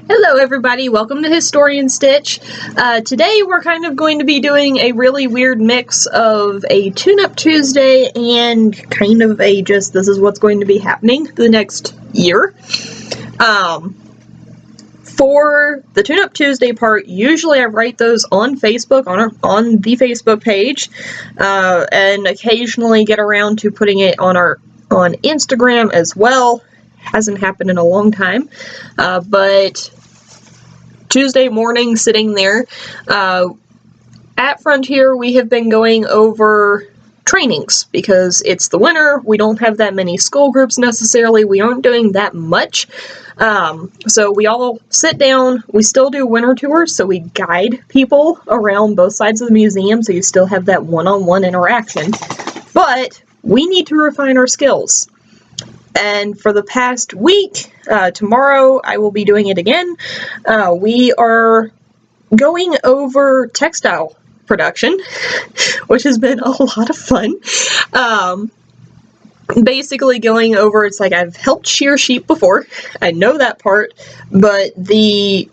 Hello everybody, welcome to Historian Stitch. Today we're kind of going to be doing a really weird mix of a Tune-Up Tuesday and kind of a just this is what's going to be happening the next year. For the Tune-Up Tuesday part, usually I write those on Facebook, on the Facebook page, and occasionally get around to putting it on Instagram as well. Hasn't happened in a long time, but Tuesday morning sitting there at Frontier, we have been going over trainings because it's the winter. We don't have that many school groups necessarily. We aren't doing that much. So we all sit down. We still do winter tours, so we guide people around both sides of the museum, so you still have that one-on-one interaction. But we need to refine our skills. And for the past week, tomorrow I will be doing it again. We are going over textile production, which has been a lot of fun. Basically going over, it's like I've helped shear sheep before, I know that part, but the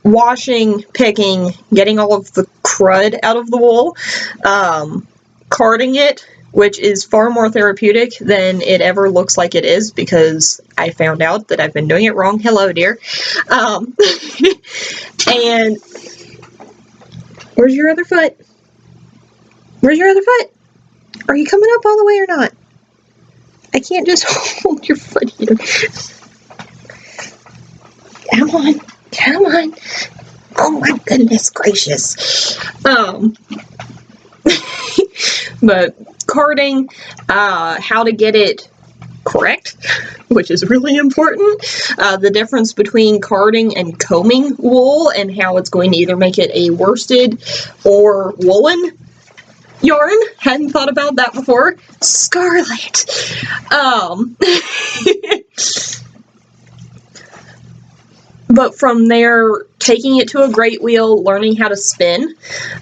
washing, picking, getting all of the crud out of the wool, carding it, which is far more therapeutic than it ever looks like it is, because I found out that I've been doing it wrong. Hello, dear. And where's your other foot? Where's your other foot? Are you coming up all the way or not? I can't just hold your foot here. Come on. Come on. Oh my goodness gracious. But carding, how to get it correct, which is really important. The difference between carding and combing wool and how it's going to either make it a worsted or woolen yarn. Hadn't thought about that before. Scarlet. But from there, taking it to a great wheel, learning how to spin,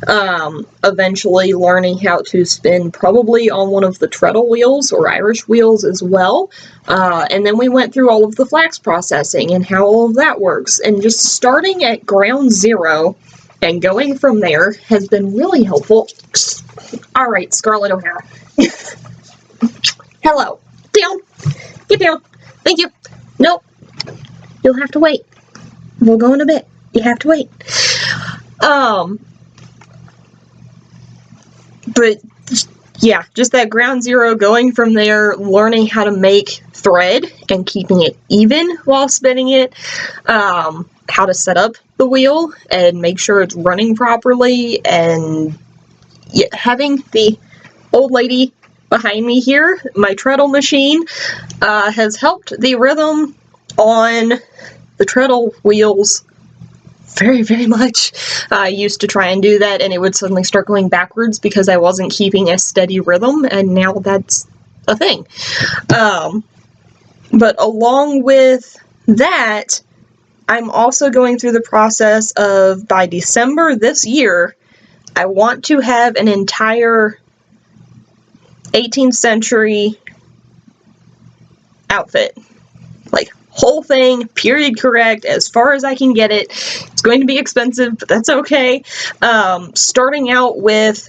eventually learning how to spin probably on one of the treadle wheels or Irish wheels as well. And then we went through all of the flax processing and how all of that works. And just starting at ground zero and going from there has been really helpful. All right, Scarlett O'Hara. Hello. Down. Get down. Thank you. Nope. You'll have to wait. We'll go in a bit. You have to wait. But yeah, just that ground zero, going from there, learning how to make thread and keeping it even while spinning it, how to set up the wheel and make sure it's running properly, and having the old lady behind me here, my treadle machine, has helped the rhythm on the treadle wheels very, very much. I used to try and do that and it would suddenly start going backwards because I wasn't keeping a steady rhythm, and now that's a thing. But along with that, I'm also going through the process of, by December this year, I want to have an entire 18th century outfit. Like, whole thing, period correct, as far as I can get it. It's going to be expensive, but that's okay. Starting out with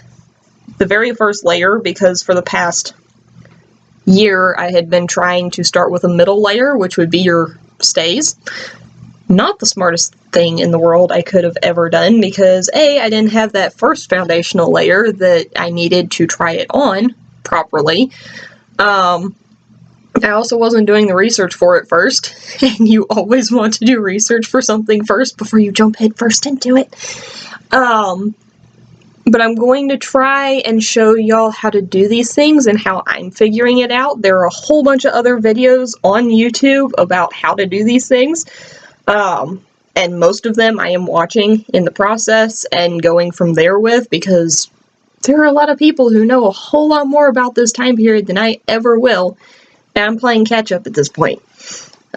the very first layer, because for the past year I had been trying to start with a middle layer, which would be your stays. Not the smartest thing in the world I could have ever done, because A, I didn't have that first foundational layer that I needed to try it on properly. I also wasn't doing the research for it first, and you always want to do research for something first before you jump head first into it. But I'm going to try and show y'all how to do these things and how I'm figuring it out. There are a whole bunch of other videos on YouTube about how to do these things, and most of them I am watching in the process and going from there with, because there are a lot of people who know a whole lot more about this time period than I ever will. And I'm playing catch-up at this point.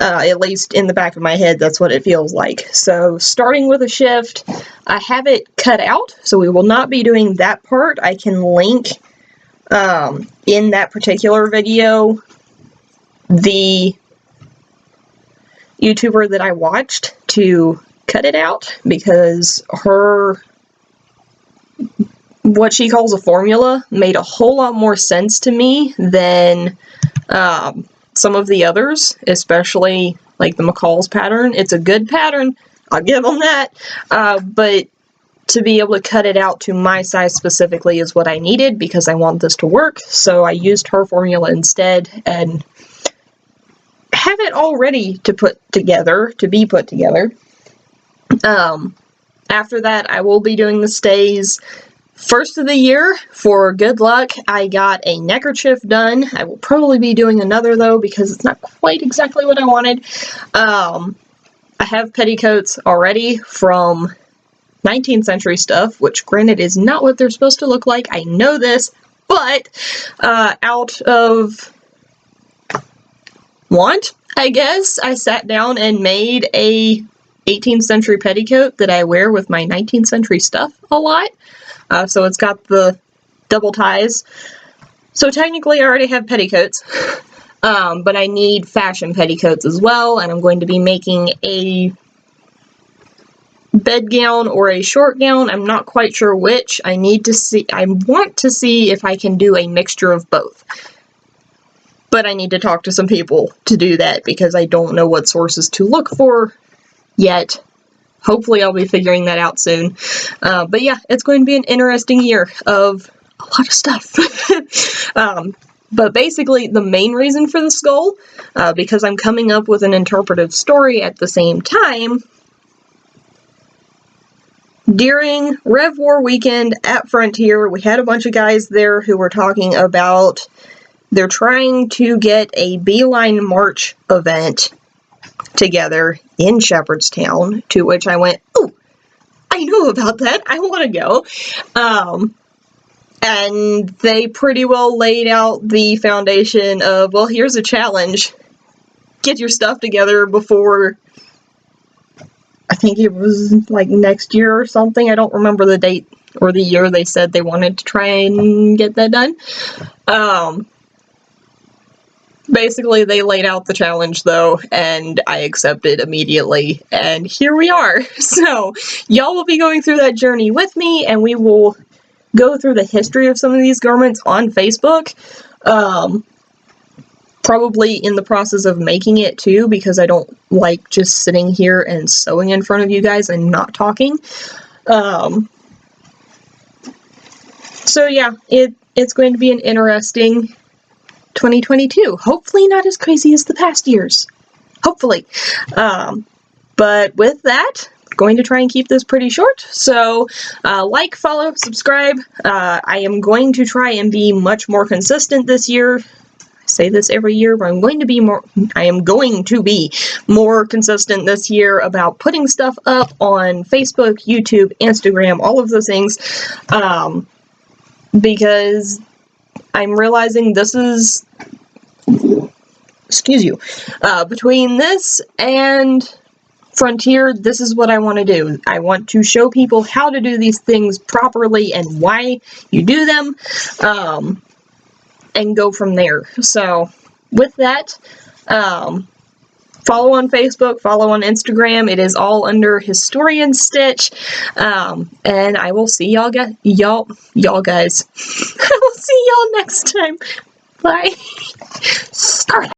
At least in the back of my head, that's what it feels like. So, starting with a shift, I have it cut out, so we will not be doing that part. I can link, in that particular video, the YouTuber that I watched to cut it out because what she calls a formula made a whole lot more sense to me than some of the others, especially like the McCall's pattern. It's a good pattern, I'll give them that, but to be able to cut it out to my size specifically is what I needed because I want this to work, so I used her formula instead and have it all ready to be put together. After that, I will be doing the stays. First of the year, for good luck, I got a neckerchief done. I will probably be doing another though because it's not quite exactly what I wanted. I have petticoats already from 19th century stuff, which granted is not what they're supposed to look like. I know this, but out of want, I guess, I sat down and made a 18th century petticoat that I wear with my 19th century stuff a lot. So it's got the double ties. So technically I already have petticoats, but I need fashion petticoats as well, and I'm going to be making a bed gown or a short gown. I'm not quite sure which. I want to see if I can do a mixture of both. But I need to talk to some people to do that because I don't know what sources to look for yet. Hopefully I'll be figuring that out soon. But yeah, it's going to be an interesting year of a lot of stuff. But basically the main reason for the skull, because I'm coming up with an interpretive story at the same time, during Rev War weekend at Frontier, we had a bunch of guys there who were talking about they're trying to get a Beeline March event together in Shepherdstown, to which I went, oh, I know about that, I want to go. And they pretty well laid out the foundation of, well, here's a challenge. Get your stuff together before, I think it was like next year or something. I don't remember the date or the year they said they wanted to try and get that done. Basically, they laid out the challenge, though, and I accepted immediately, and here we are. So, y'all will be going through that journey with me, and we will go through the history of some of these garments on Facebook. Probably in the process of making it, too, because I don't like just sitting here and sewing in front of you guys and not talking. So, yeah, it's going to be an interesting 2022. Hopefully not as crazy as the past years. Hopefully. But with that, I'm going to try and keep this pretty short. So, like, follow, subscribe. I am going to try and be much more consistent this year. I say this every year, but I am going to be more consistent this year about putting stuff up on Facebook, YouTube, Instagram, all of those things. Because I'm realizing this is, between this and Frontier, this is what I want to do. I want to show people how to do these things properly and why you do them, and go from there. So, with that, follow on Facebook, follow on Instagram. It is all under Historian Stitch. And I will see y'all guys. I will see y'all next time. Bye.